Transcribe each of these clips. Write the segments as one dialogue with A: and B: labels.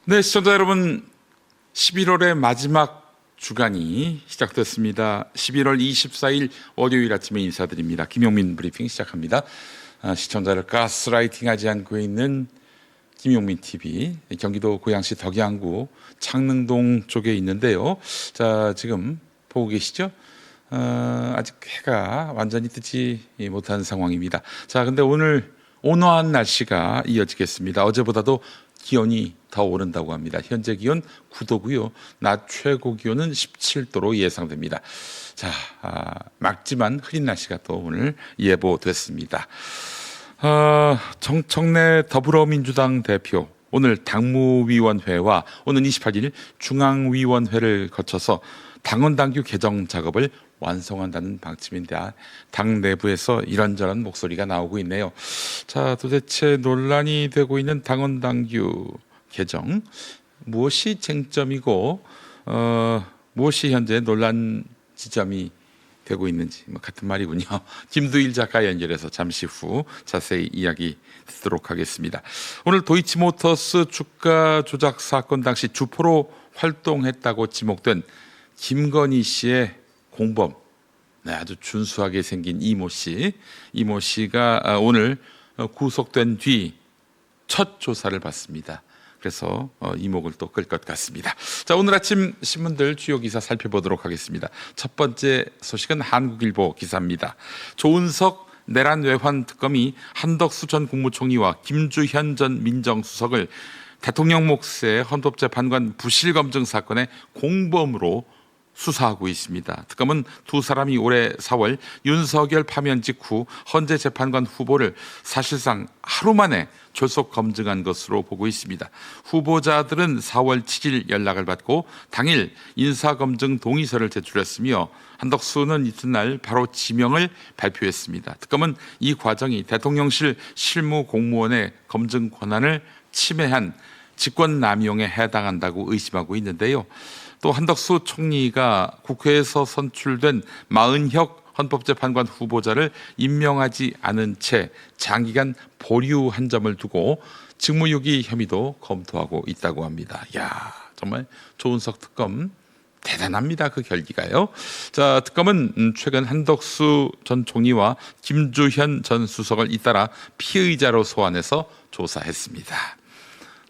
A: 네, 시청자 여러분, 11월의 마지막 주간이 시작됐습니다. 11월 24일 월요일 아침에 인사드립니다. 김용민 브리핑 시작합니다. 시청자를 가스라이팅하지 않고 있는 김용민 TV, 경기도 고양시 덕양구 창릉동 쪽에 있는데요. 자, 지금 보고 계시죠? 아직 해가 완전히 뜨지 못한 상황입니다. 자, 근데 오늘 온화한 날씨가 이어지겠습니다. 어제보다도 기온이 더 오른다고 합니다. 현재 기온 9도고요. 낮 최고 기온은 17도로 예상됩니다. 자, 맑지만 흐린 날씨가 또 오늘 예보됐습니다. 정청래 더불어민주당 대표 오늘 당무위원회와 오는 28일 중앙위원회를 거쳐서 당원당규 개정 작업을 완성한다는 방침인데 당 내부에서 이런저런 목소리가 나오고 있네요. 자, 도대체 논란이 되고 있는 당원당규 개정 무엇이 쟁점이고 무엇이 현재 논란 지점이 되고 있는지 같은 말이군요. 김두일 작가 연결해서 잠시 후 자세히 이야기 듣도록 하겠습니다. 오늘 도이치모터스 주가 조작 사건 당시 주포로 활동했다고 지목된 김건희 씨의 공범, 네, 아주 준수하게 생긴 이모 씨가 오늘 구속된 뒤 첫 조사를 받습니다. 그래서 이목을 또 끌 것 같습니다. 자, 오늘 아침 신문들 주요 기사 살펴보도록 하겠습니다. 첫 번째 소식은 한국일보 기사입니다. 조은석 내란 외환 특검이 한덕수 전 국무총리와 김주현 전 민정수석을 대통령 몫의 헌법재판관 부실 검증 사건의 공범으로 수사하고 있습니다. 특검은 두 사람이 올해 4월 윤석열 파면 직후 헌재 재판관 후보를 사실상 하루 만에 졸속 검증한 것으로 보고 있습니다. 후보자들은 4월 7일 연락을 받고 당일 인사검증 동의서를 제출했으며 한덕수는 이튿날 바로 지명을 발표했습니다. 특검은 이 과정이 대통령실 실무 공무원의 검증 권한을 침해한 직권남용에 해당한다고 의심하고 있는데요. 또 한덕수 총리가 국회에서 선출된 마은혁 헌법재판관 후보자를 임명하지 않은 채 장기간 보류한 점을 두고 직무유기 혐의도 검토하고 있다고 합니다. 야, 정말 조은석 특검 대단합니다. 그 결기가요. 자, 특검은 최근 한덕수 전 총리와 김주현 전 수석을 잇따라 피의자로 소환해서 조사했습니다.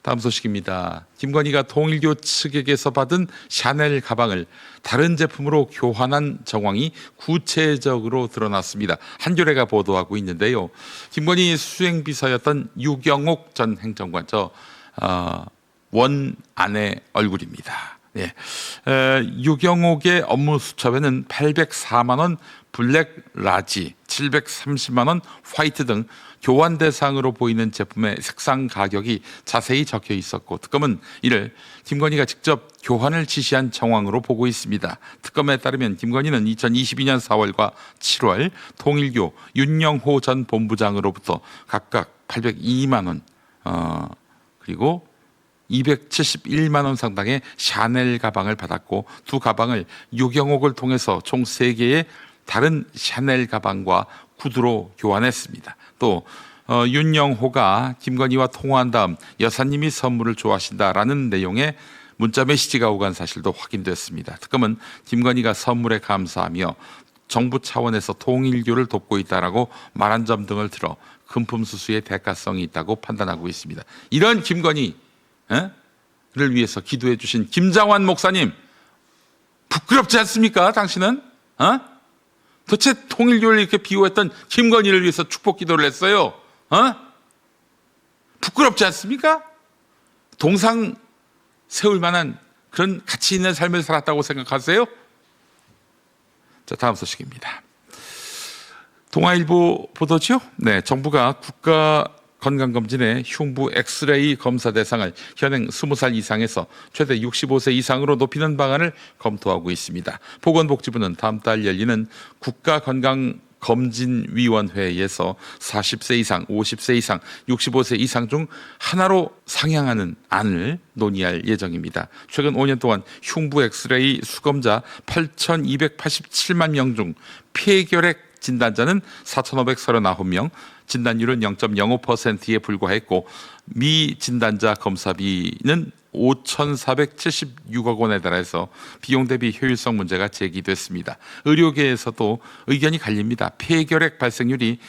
A: 다음 소식입니다. 김건희가 통일교 측에게서 받은 샤넬 가방을 다른 제품으로 교환한 정황이 구체적으로 드러났습니다. 한겨레가 보도하고 있는데요. 김건희 수행비서였던 유경옥 전 행정관, 원 아내 얼굴입니다. 예. 유경옥의 업무 수첩에는 804만 원 블랙 라지, 730만 원 화이트 등 교환 대상으로 보이는 제품의 색상 가격이 자세히 적혀 있었고 특검은 이를 김건희가 직접 교환을 지시한 정황으로 보고 있습니다. 특검에 따르면 김건희는 2022년 4월과 7월 통일교 윤영호 전 본부장으로부터 각각 802만 원 그리고 271만 원 상당의 샤넬 가방을 받았고 두 가방을 유경옥을 통해서 총 3개의 다른 샤넬 가방과 구두로 교환했습니다. 또 윤영호가 김건희와 통화한 다음 여사님이 선물을 좋아하신다라는 내용의 문자 메시지가 오간 사실도 확인됐습니다. 특검은 김건희가 선물에 감사하며 정부 차원에서 통일교를 돕고 있다라고 말한 점 등을 들어 금품 수수의 대가성이 있다고 판단하고 있습니다. 이런 김건희를 위해서 기도해 주신 김장환 목사님 부끄럽지 않습니까? 당신은? 도대체 통일교를 이렇게 비호했던 김건희를 위해서 축복 기도를 했어요. 부끄럽지 않습니까? 동상 세울 만한 그런 가치 있는 삶을 살았다고 생각하세요? 자, 다음 소식입니다. 동아일보 보도죠? 네, 정부가 국가 건강검진의 흉부 엑스레이 검사 대상을 현행 20살 이상에서 최대 65세 이상으로 높이는 방안을 검토하고 있습니다. 보건복지부는 다음 달 열리는 국가건강검진위원회에서 40세 이상, 50세 이상, 65세 이상 중 하나로 상향하는 안을 논의할 예정입니다. 최근 5년 동안 흉부 엑스레이 수검자 8,287만 명 중 폐결핵 진단자는 4,539명, 진단율은 0.05%에 불과했고 미진단자 검사비는 5,476억 원에 달해서 비용 대비 효율성 문제가 제기됐습니다. 의료계에서도 의견이 갈립니다. 폐결핵 발생률이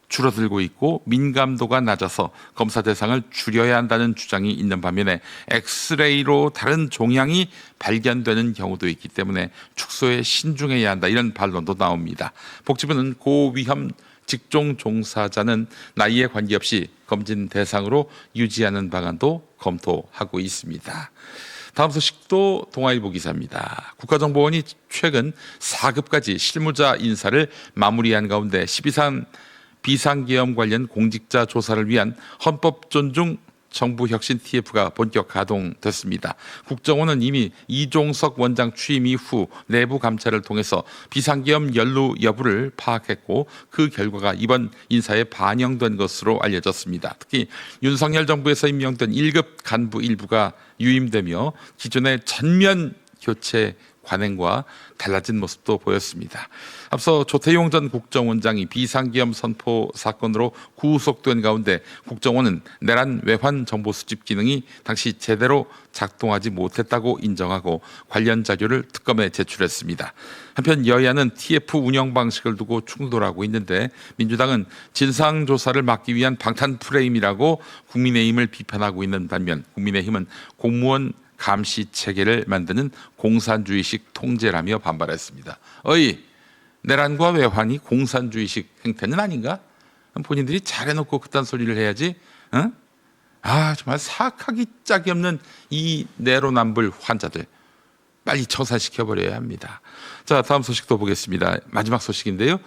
A: 줄어들고 있고 민감도가 낮아서 검사 대상을 줄여야 한다는 주장이 있는 반면에 엑스레이로 다른 종양이 발견되는 경우도 있기 때문에 축소에 신중해야 한다, 이런 반론도 나옵니다. 복지부는 고위험 직종 종사자는 나이에 관계없이 검진 대상으로 유지하는 방안도 검토하고 있습니다. 다음 소식도 동아일보 기사입니다. 국가정보원이 최근 4급까지 실무자 인사를 마무리한 가운데 12산 비상계엄 관련 공직자 조사를 위한 헌법 존중 정부혁신 TF가 본격 가동됐습니다. 국정원은 이미 이종석 원장 취임 이후 내부 감찰을 통해서 비상계엄 연루 여부를 파악했고 그 결과가 이번 인사에 반영된 것으로 알려졌습니다. 특히 윤석열 정부에서 임명된 1급 간부 일부가 유임되며 기존의 전면 교체 관행과 달라진 모습도 보였습니다. 앞서 조태용 전 국정원장이 비상계엄 선포 사건으로 구속된 가운데 국정원은 내란 외환 정보 수집 기능이 당시 제대로 작동하지 못했다고 인정하고 관련 자료를 특검에 제출했습니다. 한편 여야는 TF 운영 방식을 두고 충돌하고 있는데 민주당은 진상조사를 막기 위한 방탄 프레임이라고 국민의힘을 비판하고 있는 반면 국민의힘은 공무원 감시 체계를 만드는 공산주의식 통제라며 반발했습니다. 내란과 외환이 공산주의식 행태는 아닌가? 본인들이 잘해놓고 그딴 소리를 해야지. 정말 사악하기 짝이 없는 이 내로남불 환자들 빨리 처사시켜버려야 합니다. 자, 다음 소식도 보겠습니다. 마지막 소식인데요.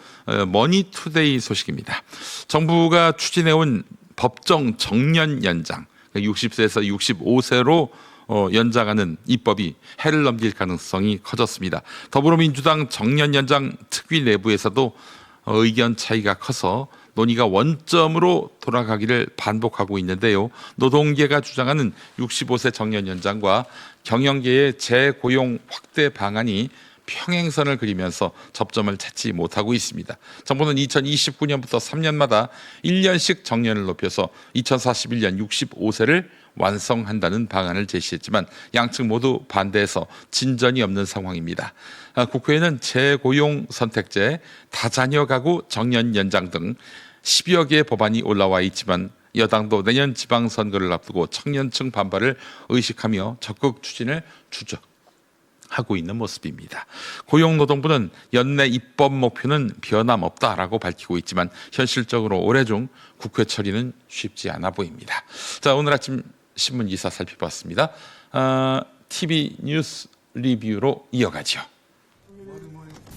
A: 머니투데이 소식입니다. 정부가 추진해온 법정 정년 연장, 60세에서 65세로 연장하는 입법이 해를 넘길 가능성이 커졌습니다. 더불어민주당 정년 연장 특위 내부에서도 의견 차이가 커서 논의가 원점으로 돌아가기를 반복하고 있는데요. 노동계가 주장하는 65세 정년 연장과 경영계의 재고용 확대 방안이 평행선을 그리면서 접점을 찾지 못하고 있습니다. 정부는 2029년부터 3년마다 1년씩 정년을 높여서 2041년 65세를 완성한다는 방안을 제시했지만 양측 모두 반대해서 진전이 없는 상황입니다. 국회에는 재고용 선택제, 다자녀 가구 정년 연장 등 10여 개의 법안이 올라와 있지만 여당도 내년 지방선거를 앞두고 청년층 반발을 의식하며 적극 추진을 하고 있는 모습입니다. 고용노동부는 연내 입법 목표는 변함없다라고 밝히고 있지만 현실적으로 올해 중 국회 처리는 쉽지 않아 보입니다. 자, 오늘 아침 신문 기사 살펴봤습니다. TV 뉴스 리뷰로 이어가죠.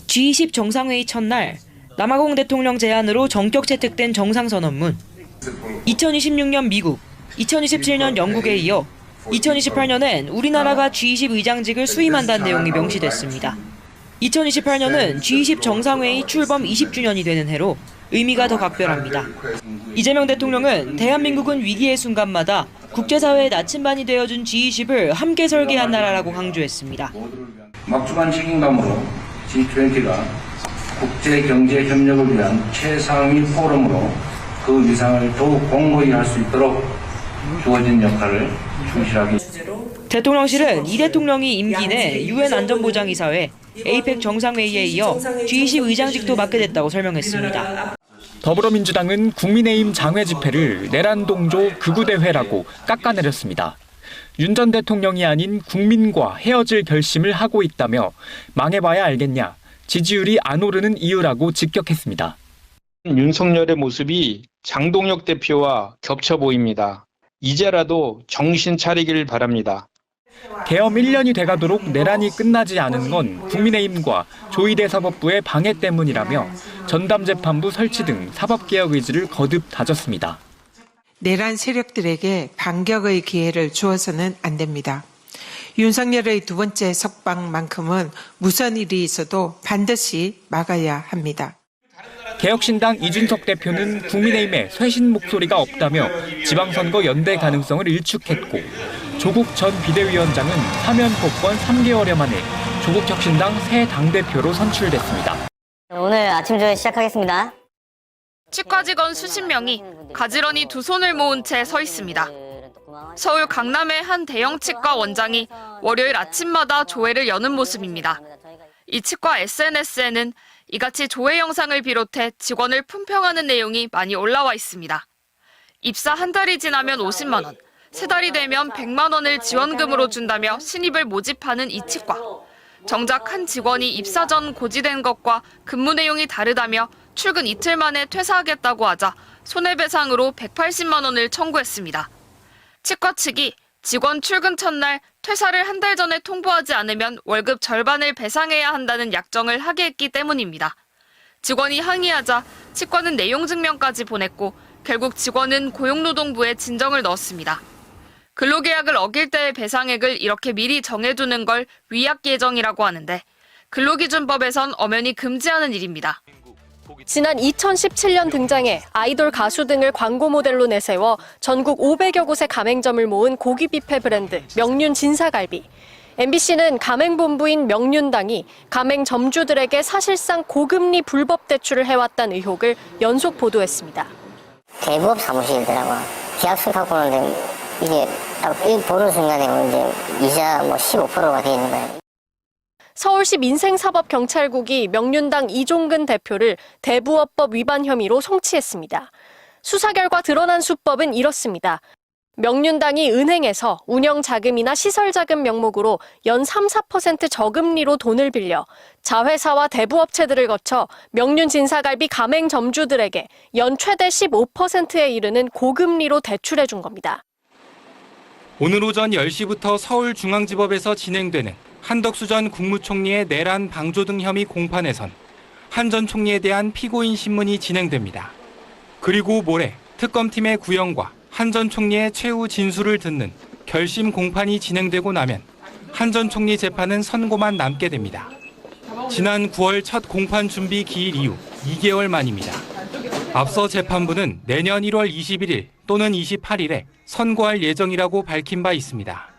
B: G20 정상회의 첫날 남아공 대통령 제안으로 전격 채택된 정상선언문. 2026년 미국, 2027년 영국에 이어 2028년엔 우리나라가 G20 의장직을 수임한다는 내용이 명시됐습니다. 2028년은 G20 정상회의 출범 20주년이 되는 해로 의미가 더 각별합니다. 이재명 대통령은 대한민국은 위기의 순간마다 국제사회의 나침반이 되어준 G20을 함께 설계한 나라라고 강조했습니다.
C: 막중한 책임감으로 G20가 국제경제협력을 위한 최상위 포럼으로 그 위상을 더욱 공고히 할 수 있도록 주어진 역할을 충실하게.
B: 대통령실은 이 대통령이 임기 내 UN 안전보장이사회, APEC 정상회의에 이어 G20 의장직도 맡게 됐다고 설명했습니다.
D: 더불어민주당은 국민의힘 장외 집회를 내란 동조 극우대회라고 깎아내렸습니다. 윤 전 대통령이 아닌 국민과 헤어질 결심을 하고 있다며 망해봐야 알겠냐, 지지율이 안 오르는 이유라고 직격했습니다.
E: 윤석열의 모습이 장동혁 대표와 겹쳐 보입니다. 이제라도 정신 차리길 바랍니다.
D: 계엄 1년이 돼가도록 내란이 끝나지 않은 건 국민의힘과 조희대 사법부의 방해 때문이라며 전담재판부 설치 등 사법개혁 의지를 거듭 다졌습니다.
F: 내란 세력들에게 반격의 기회를 주어서는 안 됩니다. 윤석열의 두 번째 석방만큼은 무슨 일이 있어도 반드시 막아야 합니다.
D: 개혁신당 이준석 대표는 국민의힘에 쇄신 목소리가 없다며 지방선거 연대 가능성을 일축했고, 조국 전 비대위원장은 사면 복권 3개월여 만에 조국혁신당 새 당대표로 선출됐습니다.
G: 오늘 아침 조회 시작하겠습니다.
H: 치과 직원 수십 명이 가지런히 두 손을 모은 채 서 있습니다. 서울 강남의 한 대형 치과 원장이 월요일 아침마다 조회를 여는 모습입니다. 이 치과 SNS에는 이같이 조회 영상을 비롯해 직원을 품평하는 내용이 많이 올라와 있습니다. 입사 한 달이 지나면 50만 원, 세 달이 되면 100만 원을 지원금으로 준다며 신입을 모집하는 이 치과. 정작 한 직원이 입사 전 고지된 것과 근무 내용이 다르다며 출근 이틀 만에 퇴사하겠다고 하자 손해배상으로 180만 원을 청구했습니다. 치과 측이 직원 출근 첫날 퇴사를 한 달 전에 통보하지 않으면 월급 절반을 배상해야 한다는 약정을 하게 했기 때문입니다. 직원이 항의하자 치과는 내용 증명까지 보냈고 결국 직원은 고용노동부에 진정을 넣었습니다. 근로계약을 어길 때의 배상액을 이렇게 미리 정해두는 걸 위약예정이라고 하는데 근로기준법에선 엄연히 금지하는 일입니다.
I: 지난 2017년 등장해 아이돌 가수 등을 광고 모델로 내세워 전국 500여 곳의 가맹점을 모은 고기 뷔페 브랜드 명륜 진사갈비. MBC는 가맹본부인 명륜당이 가맹점주들에게 사실상 고금리 불법 대출을 해왔다는 의혹을 연속 보도했습니다.
G: 대부업 사무실이더라고요. 계약서 갖고 오는데 이게 딱 보는 순간에 이제 이자 15%가 돼 있는 거예요.
I: 서울시 민생사법경찰국이 명륜당 이종근 대표를 대부업법 위반 혐의로 송치했습니다. 수사 결과 드러난 수법은 이렇습니다. 명륜당이 은행에서 운영자금이나 시설자금 명목으로 연 3, 4% 저금리로 돈을 빌려 자회사와 대부업체들을 거쳐 명륜 진사갈비 가맹점주들에게 연 최대 15%에 이르는 고금리로 대출해 준 겁니다.
J: 오늘 오전 10시부터 서울중앙지법에서 진행되는 한덕수 전 국무총리의 내란 방조 등 혐의 공판에선 한 전 총리에 대한 피고인 신문이 진행됩니다. 그리고 모레 특검팀의 구형과 한 전 총리의 최후 진술을 듣는 결심 공판이 진행되고 나면 한 전 총리 재판은 선고만 남게 됩니다. 지난 9월 첫 공판 준비 기일 이후 2개월 만입니다. 앞서 재판부는 내년 1월 21일 또는 28일에 선고할 예정이라고 밝힌 바 있습니다.